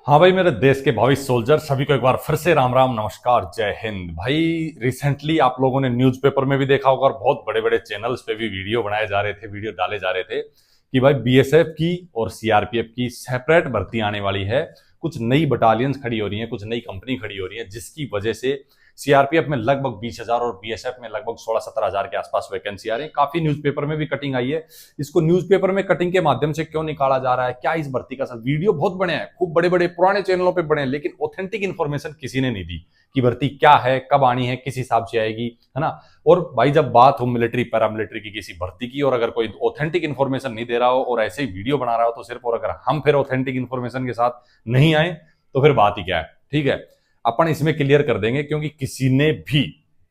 हाँ भाई, मेरे देश के भावी सोल्जर सभी को एक बार फिर से राम राम नमस्कार जय हिंद। भाई रिसेंटली आप लोगों ने न्यूज़पेपर में भी देखा होगा और बहुत बड़े बड़े चैनल्स पे भी वीडियो बनाए जा रहे थे, वीडियो डाले जा रहे थे कि भाई बीएसएफ की और सीआरपीएफ की सेपरेट भर्ती आने वाली है। कुछ नई बटालियंस खड़ी हो रही हैं, कुछ नई कंपनी खड़ी हो रही है, जिसकी वजह से सीआरपीएफ में लगभग 20,000 और बीएसएफ में लगभग 16-17 हजार के आसपास वैकेंसी आ रही है। काफी न्यूज़पेपर में भी कटिंग आई है। इसको न्यूज़पेपर में कटिंग के माध्यम से क्यों निकाला जा रहा है, क्या इस भर्ती का वीडियो बहुत बड़े हैं, खूब बड़े बड़े पुराने चैनलों पे बड़े हैं, लेकिन ऑथेंटिक इन्फॉर्मेशन किसी ने नहीं दी कि भर्ती क्या है, कब आनी है, किस हिसाब से आएगी, है ना। और भाई जब बात हो मिलिट्री पैरामिलिट्री की किसी भर्ती की और अगर कोई ऑथेंटिक इन्फॉर्मेशन नहीं दे रहा हो और ऐसे ही वीडियो बना रहा हो तो सिर्फ, और अगर हम फिर ऑथेंटिक इन्फॉर्मेशन के साथ नहीं आए तो फिर बात ही क्या है। ठीक है, अपन इसमें क्लियर कर देंगे क्योंकि किसी ने भी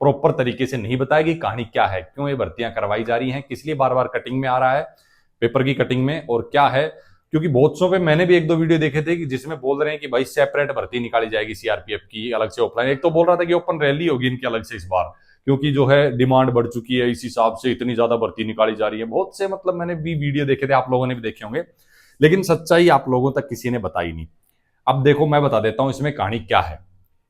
प्रॉपर तरीके से नहीं बताया कि कहानी क्या है, क्यों ये भर्तियां करवाई जा रही हैं, किस लिए बार बार कटिंग में आ रहा है, पेपर की कटिंग में, और क्या है। क्योंकि बहुत सौ पे मैंने भी एक दो वीडियो देखे थे कि जिसमें बोल रहे हैं कि भाई सेपरेट भर्ती निकाली जाएगी सीआरपीएफ की अलग से ऑफलाइन। एक तो बोल रहा था कि ओपन रैली होगी इनकी अलग से इस बार, क्योंकि जो है डिमांड बढ़ चुकी है, इस हिसाब से इतनी ज्यादा भर्ती निकाली जा रही है। बहुत से मतलब मैंने भी वीडियो देखे थे, आप लोगों ने भी देखे होंगे, लेकिन सच्चाई आप लोगों तक किसी ने बताई नहीं। अब देखो मैं बता देता हूं इसमें कहानी क्या है।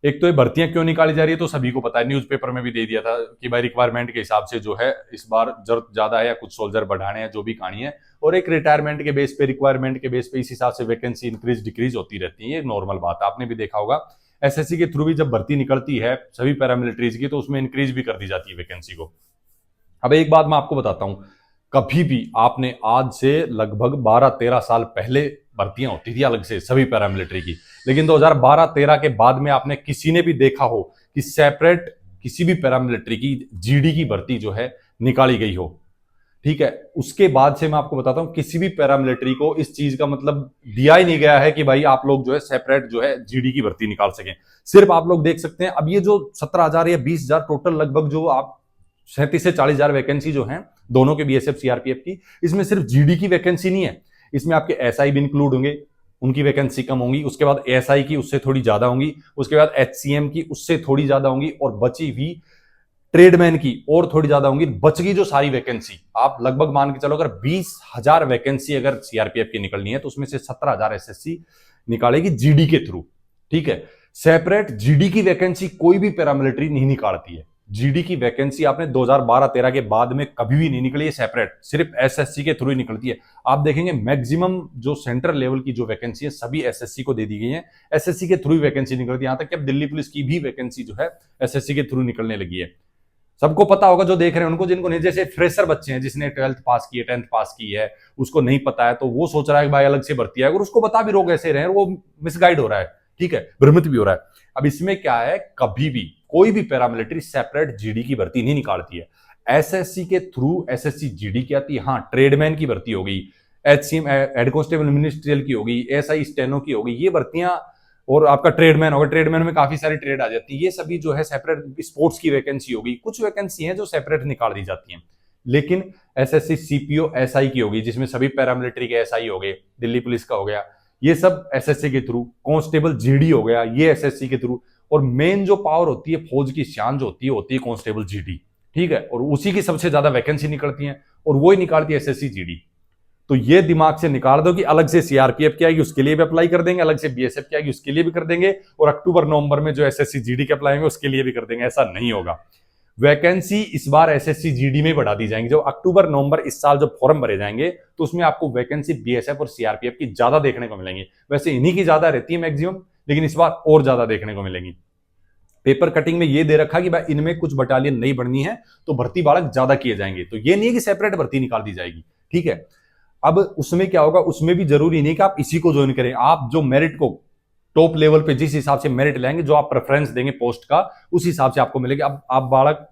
एक तो ये भर्तियां क्यों निकाली जा रही है तो सभी को पता है, न्यूज़पेपर में भी दे दिया था कि भाई रिक्वायरमेंट के हिसाब से जो है इस बार जरूरत ज्यादा है या कुछ सोल्जर बढ़ाने हैं, जो भी कहानी है। और एक रिटायरमेंट के बेस पे, रिक्वायरमेंट के बेस पे इस हिसाब से वैकेंसी इंक्रीज डिक्रीज होती रहती है, ये नॉर्मल बात है, आपने भी देखा होगा। एसएससी के थ्रू भी जब भर्ती निकलती है सभी पैरामिलिट्रीज की तो उसमें इंक्रीज भी कर दी जाती है वैकेंसी को। अब एक बात मैं आपको बताता हूं, कभी भी आपने आज से लगभग 12-13 साल पहले भर्तियां होती थी अलग से सभी पैरामिलिट्री की, लेकिन 2012-13 के बाद में आपने किसी ने भी देखा हो कि सेपरेट किसी भी पैरामिलिट्री की जीडी की भर्ती जो है निकाली गई हो। ठीक है, उसके बाद से मैं आपको बताता हूं किसी भी पैरामिलिट्री को इस चीज का मतलब दिया ही नहीं गया है कि भाई आप लोग जो है सेपरेट जो है जीडी की भर्ती निकाल सकें। सिर्फ आप लोग देख सकते हैं अब ये जो 17,000 या 20,000 टोटल लगभग जो आप 37 से 40,000 वैकेंसी जो है दोनों के बीएसएफ सीआरपीएफ की, इसमें सिर्फ जीडी की वैकेंसी नहीं है, इसमें आपके एसआई भी इंक्लूड होंगे, उनकी वैकेंसी कम होंगी, उसके बाद एएसआई की उससे थोड़ी ज्यादा होंगी, उसके बाद एचसीएम की उससे थोड़ी ज्यादा होंगी, और बची हुई ट्रेडमैन की और थोड़ी ज्यादा होंगी। बच गई जो सारी वैकेंसी, आप लगभग मान के चलो अगर 20,000 वैकेंसी अगर सीआरपीएफ की निकलनी है तो उसमें से 17,000 एसएससी निकालेगी जीडी के थ्रू। ठीक है, सेपरेट जीडी की वैकेंसी कोई भी पैरामिलिट्री नहीं निकालती है। जीडी की वैकेंसी आपने 2012-13 के बाद में कभी भी नहीं निकली है सेपरेट, सिर्फ एसएससी के थ्रू ही निकलती है। आप देखेंगे मैक्सिमम जो सेंट्रल लेवल की जो वैकेंसी है सभी एसएससी को दे दी गई है, एसएससी के थ्रू ही वैकेंसी निकलती है। यहां तक कि अब दिल्ली पुलिस की भी वैकेंसी जो है एसएससी के थ्रू निकलने लगी है। सबको पता होगा जो देख रहे हैं उनको, जिनको नहीं, जैसे फ्रेशर बच्चे हैं जिसने 12th पास की है, 10th पास की है, उसको नहीं पता है तो वो सोच रहा है कि भाई अलग से भर्ती है, और उसको बता भी लोग ऐसे रहे, वो मिसगाइड हो रहा है, ठीक है, भ्रमित भी हो रहा है। अब इसमें क्या है, कभी भी कोई भी पैरामिलिट्री सेपरेट जीडी की भर्ती नहीं निकालती है, एसएससी के थ्रू एसएससी जीडी की आती है। हाँ, ट्रेडमैन की भर्ती हो गई, एचसीएम हेड कांस्टेबल मिनिस्ट्रियल की हो गई, एसआई स्टेनो की हो गई, ये भर्तियां, और आपका ट्रेडमैन होगा, ट्रेडमैन में काफी सारी ट्रेड आ जाती है, ये सभी जो है सेपरेट। स्पोर्ट्स की वैकेंसी होगी, कुछ वैकेंसी हैं जो सेपरेट निकाल दी जाती हैं, लेकिन एसएससी सीपीओ एसआई की होगी जिसमें सभी पैरामिलिट्री के एसआई हो गए, दिल्ली पुलिस का हो गया, ये सब एसएससी के थ्रू। कांस्टेबल जीडी हो गया, ये एसएससी के थ्रू। और मेन जो पावर होती है फौज की शान जो होती है कांस्टेबल जीडी। ठीक है, और उसी की सबसे ज्यादा वैकेंसी निकलती है और वही निकालती है एसएससी जीडी। तो ये दिमाग से निकाल दो कि अलग से सीआरपीएफ की आएगी उसके लिए भी अप्लाई कर देंगे, अलग से बीएसएफ की आएगी उसके लिए भी कर देंगे, और अक्टूबर नवंबर में जो एसएससी जीडी के अप्लाई होंगे उसके लिए भी कर देंगे। ऐसा नहीं होगा। वैकेंसी इस बार एसएससी जीडी में बढ़ा दी जाएंगी। जब अक्टूबर नवंबर इस साल जब फॉर्म भरे जाएंगे तो उसमें आपको वैकेंसी बीएसएफ और सीआरपीएफ की ज्यादा देखने को मिलेंगी। वैसे इन्हीं की ज्यादा रहती है मैक्सिमम, लेकिन इस बार और ज्यादा देखने को मिलेंगी। पेपर कटिंग में ये दे रखा कि भाई इनमें कुछ बटालियन नहीं बढ़नी है तो भर्ती बालक ज्यादा किए जाएंगे, तो ये नहीं है कि सेपरेट भर्ती निकाल दी जाएगी। ठीक है, अब उसमें क्या होगा, उसमें भी जरूरी नहीं कि आप इसी को ज्वाइन करें, आप जो मेरिट को टॉप लेवल पे जिस हिसाब से मेरिट लेंगे, जो आप प्रेफरेंस देंगे पोस्ट का, उस हिसाब से आपको मिलेगा। अब आप बालक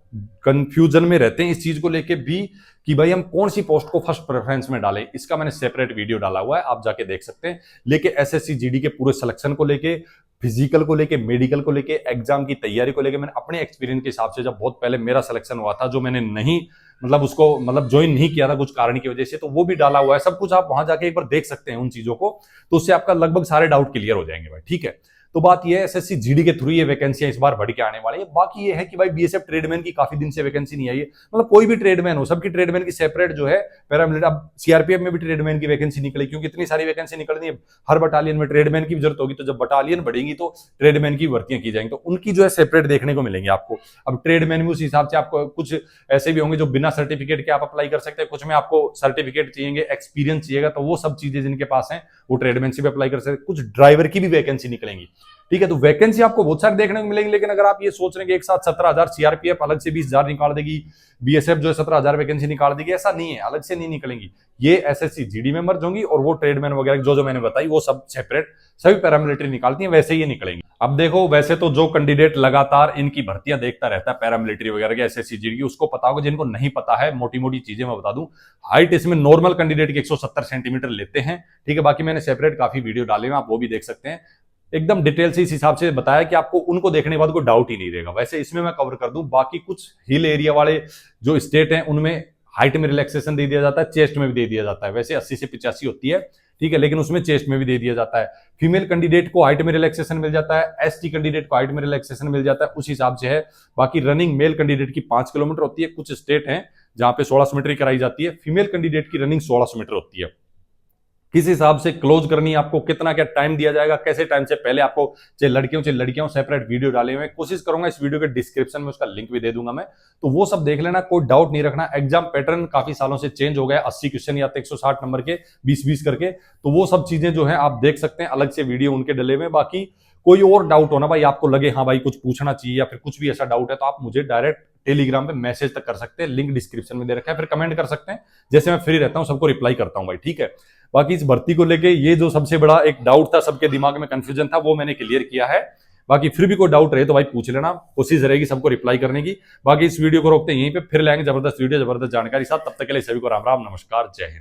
कंफ्यूजन में रहते हैं इस चीज को लेके भी कि भाई हम कौन सी पोस्ट को फर्स्ट प्रेफरेंस में डालें, इसका मैंने सेपरेट वीडियो डाला हुआ है, आप जाके देख सकते हैं। लेके एसएससी जीडी के पूरे सिलेक्शन को लेके, फिजिकल को लेके, मेडिकल को लेके, एग्जाम की तैयारी को लेके, मैंने अपने एक्सपीरियंस के हिसाब से, जब बहुत पहले मेरा सिलेक्शन हुआ था, जो मैंने नहीं मतलब उसको मतलब ज्वाइन नहीं किया था कुछ कारण की वजह से, तो वो भी डाला हुआ है। सब कुछ आप वहां जाके एक बार देख सकते हैं उन चीजों को, तो उससे आपका लगभग सारे डाउट क्लियर हो जाएंगे भाई। ठीक है, तो बात यह है एसएससी जीडी के थ्रू ये वैकेंसियां इस बार बढ़ के आने वाली है। बाकी ये है कि भाई बीएसएफ ट्रेडमैन की काफी दिन से वैकेंसी नहीं आई है, मतलब कोई भी ट्रेडमैन हो, सबकी ट्रेडमैन की सेपरेट जो है पैरामिलिट्री। अब सीआरपीएफ में भी ट्रेडमैन की वैकेंसी निकली, क्योंकि इतनी सारी वैकेंसी निकल रही है, हर बटालियन में ट्रेडमैन की जरूरत होगी, तो जब बटालियन बढ़ेंगी तो ट्रेडमैन की भर्तियां की जाएंगी, तो उनकी जो है सेपरेट देखने को मिलेंगे आपको। अब ट्रेडमैन भी उस हिसाब से आपको कुछ ऐसे भी होंगे जो बिना सर्टिफिकेट के आप अप्लाई कर सकते हैं, कुछ में आपको सर्टिफिकेट चाहिए, एक्सपीरियंस चाहिएगा, तो वो सब चीजें जिनके पास हैं वो ट्रेडमैन से भी अप्लाई कर सकते हैं। कुछ ड्राइवर की भी वैकेंसी निकलेंगी, ठीक है। तो वैकेंसी आपको बहुत सारे देखने को मिलेंगे, लेकिन अगर आप ये सोच रहे हैं कि एक साथ 17,000 सीआरपीएफ अलग से 20,000 निकाल देगी, बीएसएफ जो है 17,000 वैकेंसी निकाल देगी, ऐसा नहीं है, अलग से नहीं निकलेंगी। ये एसएससी जीडी में मर्ज होंगी और वो ट्रेडमैन वगैरह जो मैंने बताई वो सब सेपरेट सभी पैरामिलिट्री निकालती हैं, वैसे ही निकलेंगी। अब देखो, वैसे तो जो कैंडिडेट लगातार इनकी भर्तियां देखता रहता है पैरामिलिट्री वगैरह के, एसएससी जीडी की, उसको पता होगा। जिनको नहीं पता है, मोटी मोटी चीजें मैं बता दूं। हाइट इसमें नॉर्मल कैंडिडेट की 170 सेंटीमीटर लेते हैं, ठीक है। बाकी मैंने सेपरेट काफी वीडियो डाले हैं, आप वो भी देख सकते हैं, एकदम डिटेल से इस हिसाब से बताया कि आपको उनको देखने के बाद कोई डाउट ही नहीं रहेगा। वैसे इसमें मैं कवर कर दूं, बाकी कुछ हिल एरिया वाले जो स्टेट हैं उनमें हाइट में रिलैक्सेशन दे दिया जाता है, चेस्ट में भी दे दिया जाता है। वैसे 80 से 85 होती है, ठीक है, लेकिन उसमें चेस्ट में भी दे दिया जाता है। फीमेल कैंडिडेट को हाइट में रिलैक्सेशन मिल जाता है, एसटी कैंडिडेट को हाइट में रिलैक्सेशन मिल जाता है, उस हिसाब से है। बाकी रनिंग मेल कैंडिडेट की 5 किलोमीटर होती है, कुछ स्टेट हैं जहां पे 1600 मीटर कराई जाती है। फीमेल कैंडिडेट की रनिंग 1600 मीटर होती है। किस हिसाब से क्लोज करनी है, आपको कितना क्या टाइम दिया जाएगा, कैसे टाइम से पहले आपको, चाहे लड़कियों चाहे लड़कियों, सेपरेट वीडियो डाले हुए, कोशिश करूंगा इस वीडियो के डिस्क्रिप्शन में उसका लिंक भी दे दूंगा मैं, तो वो सब देख लेना, कोई डाउट नहीं रखना। एग्जाम पैटर्न काफी सालों से चेंज हो गया, 80 क्वेश्चन या 160 नंबर के 20-20 करके, तो वो सब चीजें जो है आप देख सकते हैं, अलग से वीडियो उनके डले हुए। बाकी कोई और डाउट हो ना भाई, आपको लगे हाँ भाई कुछ पूछना चाहिए या फिर कुछ भी ऐसा डाउट है, तो आप मुझे डायरेक्ट टेलीग्राम पे मैसेज तक कर सकते हैं, लिंक डिस्क्रिप्शन में दे रखा है, फिर कमेंट कर सकते हैं, जैसे मैं फ्री रहता हूं सबको रिप्लाई करता हूं भाई, ठीक है। बाकी इस भर्ती को लेके ये जो सबसे बड़ा एक डाउट था, सबके दिमाग में कंफ्यूजन था, वो मैंने क्लियर किया है। बाकी फिर भी कोई डाउट रहे तो भाई पूछ लेना, कोशिश रहेगी सबको रिप्लाई करने की। बाकी इस वीडियो को रोकते हैं यहीं पे, फिर लाएंगे जबरदस्त वीडियो जबरदस्त जानकारी साथ, तब तक के लिए सभी को राम राम, नमस्कार, जय हिंद।